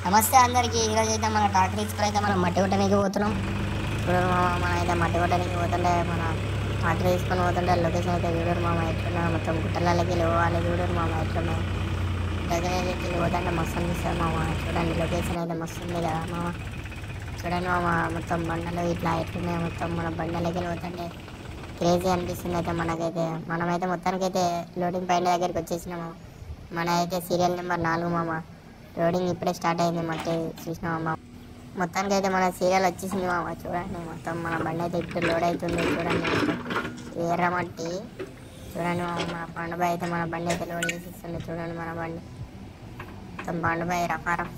నమస్తే అందరికీ. ఈరోజు అయితే మన ట్రాక్టర్ తీసుకుని అయితే మనం మట్టి కొట్టడానికి పోతున్నాం. ఇప్పుడు మనం అయితే మట్టి కొట్టడానికి పోతుంటే మన ట్రాక్టర్ తీసుకొని పోతుంటే లొకేషన్ అయితే చూడరు మామ ఎట్లున్నా మొత్తం గుట్టలకి పోవాలి చూడరు మామ ఎట్లున్నా దగ్గర అయితే పోతుంటే మస్తు అనిపిస్తుంది మామ. చూడండి లొకేషన్ అయితే మస్తు ఉంది కదా మామ. చూడండి మామ మొత్తం బండలు ఇట్లా ఎట్లున్నాయి మొత్తం మన బండలకి పోతుంటే క్రేజీ అనిపిస్తుంది అయితే మనకైతే. మనమైతే మొత్తానికైతే లోడింగ్ పాయింట్ దగ్గరికి వచ్చేసినాము. మన అయితే సీరియల్ నెంబర్ 4 మామ. లోడింగ్ ఇప్పుడే స్టార్ట్ అయింది మట్టి చూసినామా మామ. మొత్తానికి అయితే మన సీరియల్ వచ్చేసింది మామ. చూడండి మొత్తం మన బండి అయితే ఇప్పుడు లోడ్ అవుతుంది. చూడండి ఎర్ర మట్టి చూడండి మామ. మన పండుబాయ్ అయితే మన బండి అయితే లోడ్ చేసేస్తుంది. చూడండి మన బండి మొత్తం పండుబాయ్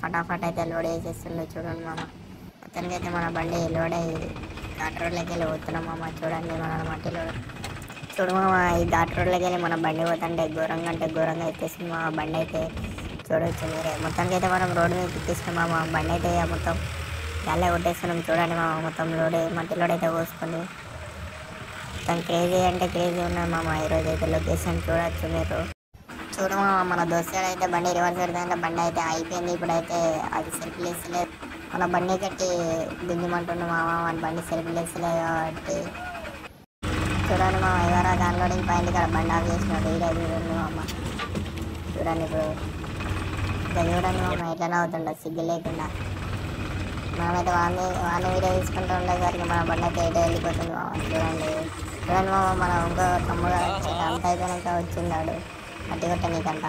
ఫటాఫట్ అయితే లోడ్ చేసేస్తుంది. చూడండి మామ మొత్తానికి అయితే మన బండి లోడ్ అయ్యి ఘాట్ రోడ్లోకి వెళ్ళి పోతున్నాం మామ. చూడండి మన మట్టిలో చూడు మామ. ఈ ఘాట్ రోడ్లోకి వెళ్ళి మన బండి పోతుంటే ఘోరంగా అంటే ఘోరంగా ఎత్తేసింది మా బండి అయితే. చూడవచ్చు మీరే. మొత్తానికి అయితే మనం రోడ్డు మీద తిప్పిస్తున్నాం మామ. బండి అయితే మొత్తం గాల్లో కొట్టేస్తున్నాం. చూడండి మామ మొత్తం లోడ్ మట్టి లోడ్ అయితే పోసుకొని మొత్తం క్రేజీ అంటే క్రేజీ ఉన్నాం మామ. ఈరోజు అయితే లొకేషన్ చూడవచ్చు మీరు. చూడు మామ మన దోస్తులు అయితే బండి రివర్స్ పెడుతుంటే బండి అయితే అయిపోయింది. ఇప్పుడైతే అది సెల్ఫ్ లేస్తలేదు. మన బండి కట్టి దించమంటుండే మామ. మన బండి సెల్ఫ్ లేస్తలేదు కాబట్టి చూడండి మామ. ఎవరో అన్లోడింగ్ పాయింట్ ఇక్కడ బండి ఆఫ్ చేసినాడు. ఈడే చూడండి మామ. చూడండి ఇప్పుడు చూడండి మామ ఎట్లా అవుతుండ సిగ్గు లేకుండా. మనమైతే వాడిని వీడియో తీసుకుంటూ ఉండేసరికి మన బండి అయితే ఎటు వెళ్ళిపోతుంది మామ. చూడండి చూడండి మామ. మన ఇంకో తమ్ముడు అంత అయిపోయినాక వచ్చిందాడు మట్టి కొట్టనీకంట.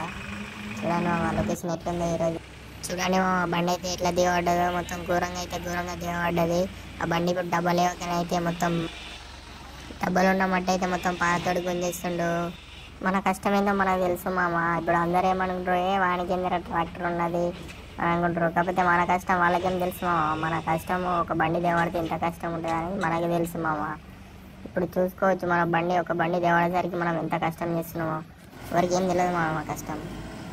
చూడండి మామ లొకేషన్ ఎట్లుందో ఈరోజు. చూడండి మామ బండి అయితే ఎట్లా దిగబడ్డదో మొత్తం ఘోరంగా అయితే ఘోరంగా దిగబడ్డది. ఆ బండి ఇప్పుడు డబ్బలు అయితే మొత్తం డబ్బలు ఉన్న మట్టి అయితే మొత్తం పాతోడు గుంజేస్తుండు. మన కష్టం ఏందో మనకు తెలుసు మామ. ఇప్పుడు అందరూ ఏమనుకుంటారు, వానికి ఏందిరా ట్రాక్టర్ ఉన్నది అని అనుకుంటారు. కాకపోతే మన కష్టం వాళ్ళకేం తెలుసు మామ. మన కష్టం ఒక బండి దేవాడితే ఇంత కష్టం ఉంటుంది అని మనకి తెలుసు మామ. ఇప్పుడు చూసుకోవచ్చు మన ఒక బండి దేవాడేసరికి మనం ఎంత కష్టం చేస్తున్నామో ఎవరికి ఏం తెలియదు మామ కష్టం.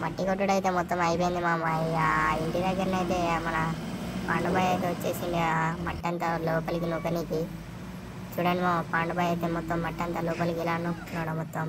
మట్టి కొట్టుడు అయితే మొత్తం అయిపోయింది మామ. ఇక ఇంటి దగ్గరనైతే మన పాండుబాయ్ అయితే వచ్చేసింది మట్టి అంతా లోపలికి నొక్కనికి. చూడండి మా పాండుబాయ్ అయితే మొత్తం మట్టి అంతా లోపలికి ఇలా నొక్కుతున్నాడు మొత్తం.